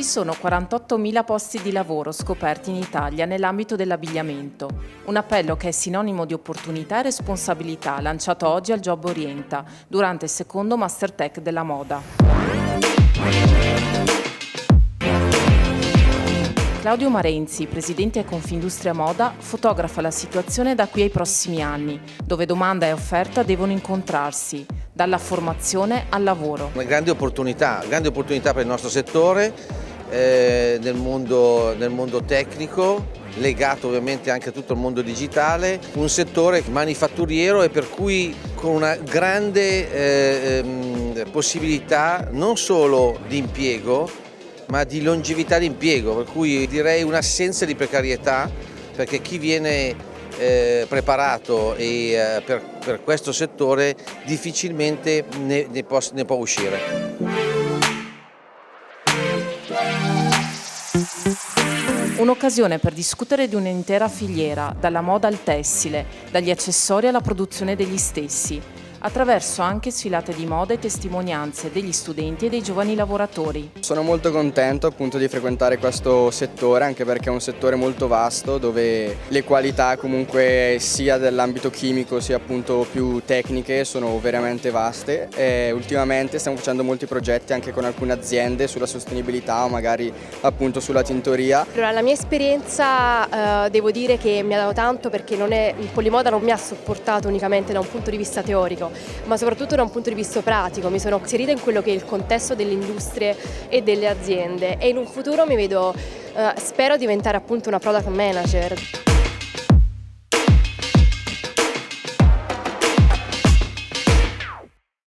Ci sono 48.000 posti di lavoro scoperti in Italia nell'ambito dell'abbigliamento. Un appello che è sinonimo di opportunità e responsabilità lanciato oggi al Job Orienta durante il secondo Mastertech della moda. Claudio Marenzi, presidente Confindustria Moda, fotografa la situazione da qui ai prossimi anni, dove domanda e offerta devono incontrarsi, dalla formazione al lavoro. Una grande opportunità per il nostro settore, nel mondo tecnico, legato ovviamente anche a tutto il mondo digitale, un settore manifatturiero e per cui con una grande possibilità non solo di impiego, ma di longevità di impiego, per cui direi un'assenza di precarietà, perché chi viene preparato per questo settore difficilmente ne può uscire. Un'occasione per discutere di un'intera filiera, dalla moda al tessile, dagli accessori alla produzione degli stessi, attraverso anche sfilate di moda e testimonianze degli studenti e dei giovani lavoratori. Sono molto contento appunto di frequentare questo settore, anche perché è un settore molto vasto dove le qualità comunque sia dell'ambito chimico sia appunto più tecniche sono veramente vaste e ultimamente stiamo facendo molti progetti anche con alcune aziende sulla sostenibilità o magari appunto sulla tintoria. Allora, la mia esperienza devo dire che mi ha dato tanto, perché il Polimoda non mi ha supportato unicamente da un punto di vista teorico, ma soprattutto da un punto di vista pratico. Mi sono inserita in quello che è il contesto delle industrie e delle aziende e in un futuro mi vedo, spero diventare appunto una product manager.